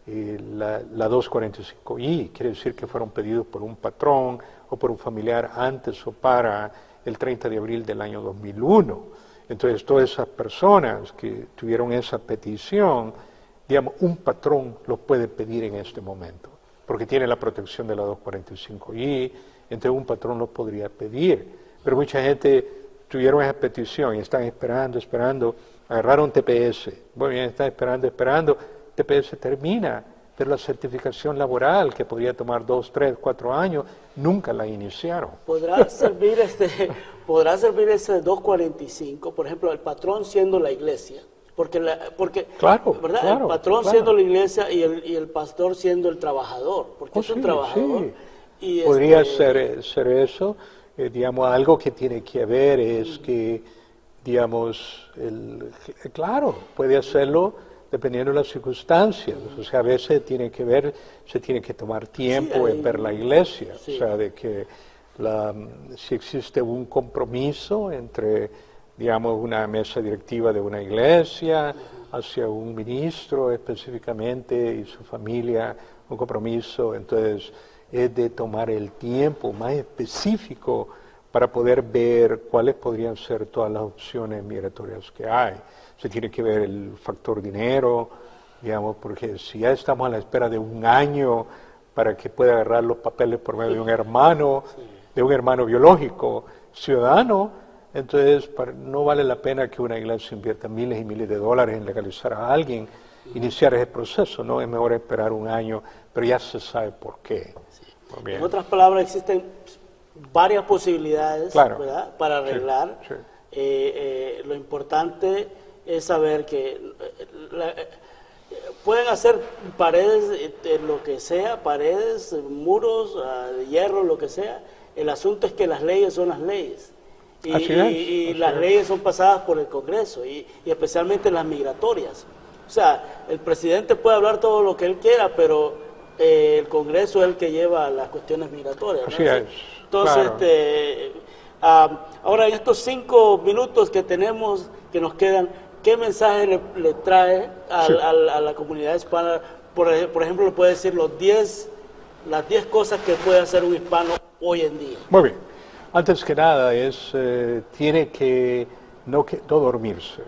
la 245I, quiere decir que fueron pedidos por un patrón o por un familiar antes o para el 30 de abril del año 2001. Entonces, todas esas personas que tuvieron esa petición, digamos, un patrón los puede pedir en este momento, porque tiene la protección de la 245I, entonces un patrón los podría pedir. Pero mucha gente tuvieron esa petición y están esperando, agarraron TPS, muy bien, están esperando, TPS termina, pero la certificación laboral, que podría tomar 2, 3, 4 años, nunca la iniciaron. ¿Podrá servir ese 245, por ejemplo, el patrón siendo la iglesia? Porque claro, ¿verdad? Claro, el patrón claro. siendo la iglesia y el pastor siendo el trabajador, porque es un trabajador. Sí. Podría ser eso, digamos, algo que tiene que ver es que, digamos, claro, puede hacerlo dependiendo de las circunstancias. O sea, a veces se tiene que tomar tiempo en ver la iglesia. O sea, de que si existe un compromiso entre, digamos, una mesa directiva de una iglesia hacia un ministro específicamente y su familia, un compromiso, entonces es de tomar el tiempo más específico para poder ver cuáles podrían ser todas las opciones migratorias que hay. Se tiene que ver el factor dinero, digamos, porque si ya estamos a la espera de un año para que pueda agarrar los papeles por medio de un hermano biológico, ciudadano, entonces no vale la pena que una iglesia invierta miles y miles de dólares en legalizar a alguien, iniciar ese proceso, ¿no? Es mejor esperar un año, pero ya se sabe por qué. Sí. En otras palabras, existen varias posibilidades, ¿verdad?, para arreglar. Sí. Lo importante es saber que pueden hacer paredes, lo que sea, paredes, muros, de hierro, lo que sea. El asunto es que las leyes son las leyes. Y las leyes son pasadas por el Congreso, y especialmente las migratorias. O sea, el presidente puede hablar todo lo que él quiera, pero el Congreso es el que lleva las cuestiones migratorias, ¿no? Así es. Entonces, claro. Ahora en estos 5 minutos que tenemos, que nos quedan, ¿qué mensaje le trae a la comunidad hispana? Por ejemplo, le puede decir las 10 cosas que puede hacer un hispano hoy en día. Muy bien. Antes que nada, tiene que no dormirse,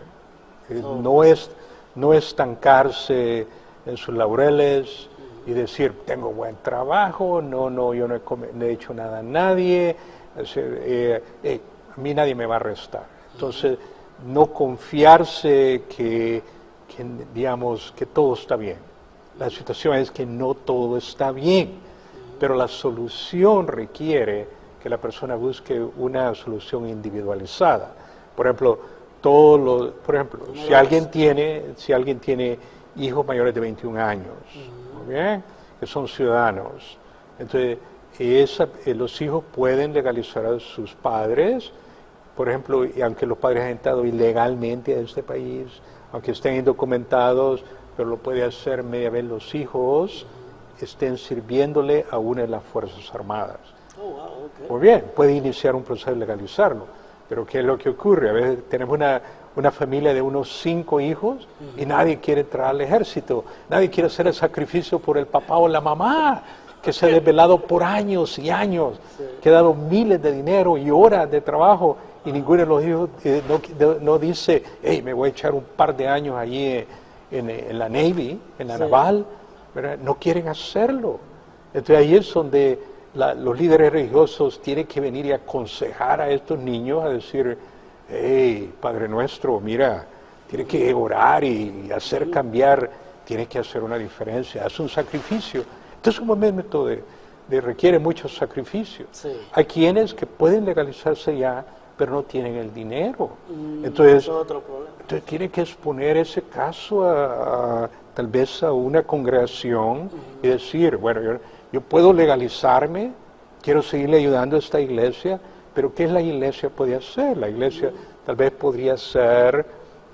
no estancarse en sus laureles y decir, tengo buen trabajo, yo no he hecho nada a nadie, a mí nadie me va a arrestar. Entonces, no confiarse digamos, que todo está bien. La situación es que no todo está bien, pero la solución requiere que la persona busque una solución individualizada. Por ejemplo, si alguien tiene hijos mayores de 21 años, ¿muy bien?, que son ciudadanos, entonces los hijos pueden legalizar a sus padres, por ejemplo, y aunque los padres han entrado ilegalmente a este país, aunque estén indocumentados, pero lo puede hacer media vez los hijos estén sirviéndole a una de las Fuerzas Armadas. Oh, wow, okay. Muy bien, puede iniciar un proceso de legalizarlo, pero ¿qué es lo que ocurre? A veces tenemos una familia de unos 5 hijos y nadie quiere entrar al ejército, nadie quiere hacer el sacrificio por el papá o la mamá, que se ha desvelado por años y años, que ha dado miles de dinero y horas de trabajo, y ninguno de los hijos no dice, hey, me voy a echar un par de años allí en la Navy, en la naval, ¿verdad? No quieren hacerlo. Entonces ahí es donde los líderes religiosos tienen que venir y aconsejar a estos niños, a decir, hey, Padre nuestro, mira, tienes que orar y hacer cambiar, tienes que hacer una diferencia, haz un sacrificio. Este es un momento requiere mucho sacrificio. Sí. Hay quienes que pueden legalizarse ya, pero no tienen el dinero. Entonces tienen que exponer ese caso tal vez a una congregación y decir, bueno, yo puedo legalizarme, quiero seguirle ayudando a esta iglesia, pero ¿qué es la iglesia puede hacer? La iglesia tal vez podría ser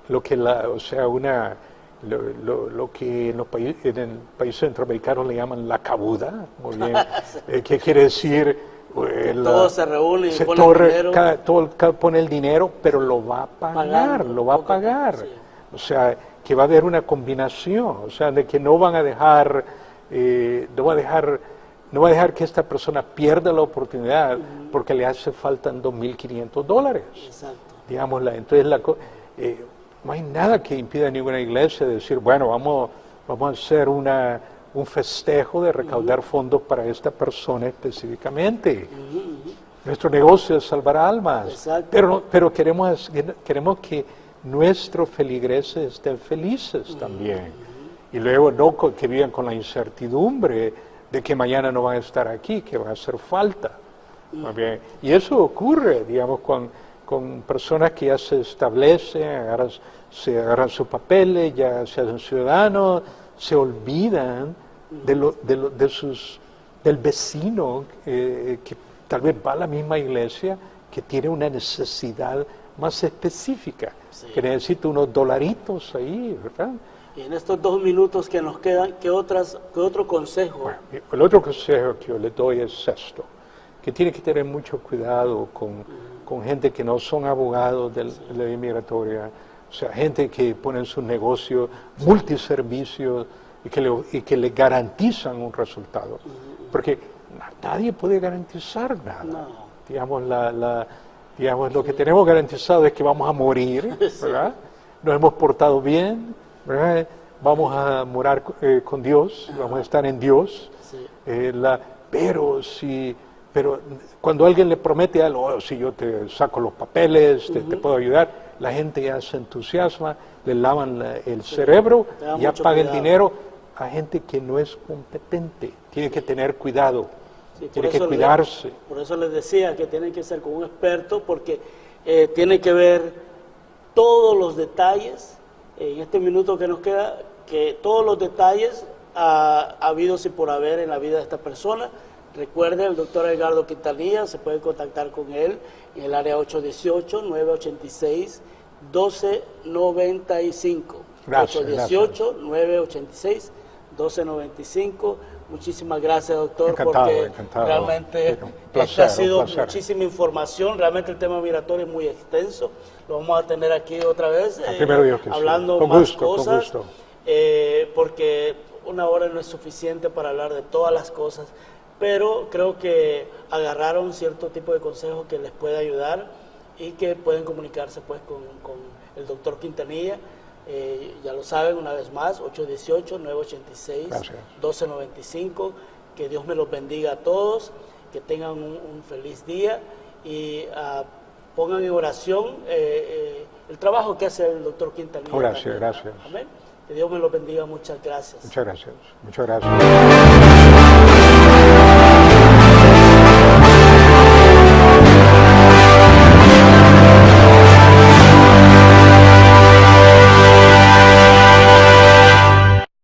lo que lo que en el país centroamericano le llaman la cabuda, muy bien, que quiere decir todo se reúne y pone el dinero. Todo pone el dinero, pero lo va a pagar, lo va a pagar. Sí. O sea, que va a haber una combinación, o sea, de que no van a dejar, no va a dejar que esta persona pierda la oportunidad porque le hace falta $2,500. Exacto. Digámosla. Entonces, no hay nada que impida a ninguna iglesia decir, bueno, vamos a hacer un festejo de recaudar fondos para esta persona específicamente. Nuestro negocio es salvar almas, pero queremos que nuestros feligreses estén felices también. Y luego no que vivan con la incertidumbre de que mañana no van a estar aquí, que va a hacer falta. Bien. Y eso ocurre, digamos, con personas que ya se establecen, se agarran sus papeles, ya se hacen ciudadanos, se olvidan del vecino que tal vez va a la misma iglesia, que tiene una necesidad más específica, que necesita unos dolaritos ahí, ¿verdad? Y en estos 2 minutos que nos quedan, ¿qué otro consejo? Bueno, el otro consejo que yo le doy es esto, que tiene que tener mucho cuidado con gente que no son abogados de la ley migratoria, o sea, gente que ponen sus negocios multiservicios y que le garantizan un resultado. Porque nadie puede garantizar nada. No. Digamos, lo que tenemos garantizado es que vamos a morir, ¿verdad? Nos hemos portado bien, ¿verdad? Vamos a morar con Dios, vamos a estar en Dios. Sí. Pero cuando alguien le promete algo, si yo te saco los papeles, te puedo ayudar, la gente ya se entusiasma, le lavan el cerebro, ya paga el dinero a gente que no es competente. Tiene que tener cuidado, tiene que cuidarse. Por eso les decía que tienen que ser con un experto, porque tiene que ver todos los detalles, en este minuto que nos queda, que todos los detalles habidos y por haber en la vida de esta persona. Recuerde, el doctor Edgardo Quintanilla, se puede contactar con él en el área 818-986-1295. Gracias. 818-986-1295. Muchísimas gracias, doctor, encantado. Realmente esta ha sido muchísima información. Realmente el tema migratorio es muy extenso. Lo vamos a tener aquí otra vez, hablando con más gusto, cosas, con gusto. Porque una hora no es suficiente para hablar de todas las cosas. Pero creo que agarraron cierto tipo de consejos que les puede ayudar y que pueden comunicarse pues con el doctor Quintanilla Ya lo saben, una vez más, 818-986-1295. Gracias. Que Dios me los bendiga a todos, que tengan un feliz día y pongan en oración el trabajo que hace el doctor Quintanilla. Gracias, gracias. Amén. Que Dios me los bendiga, muchas gracias. Muchas gracias. Muchas gracias.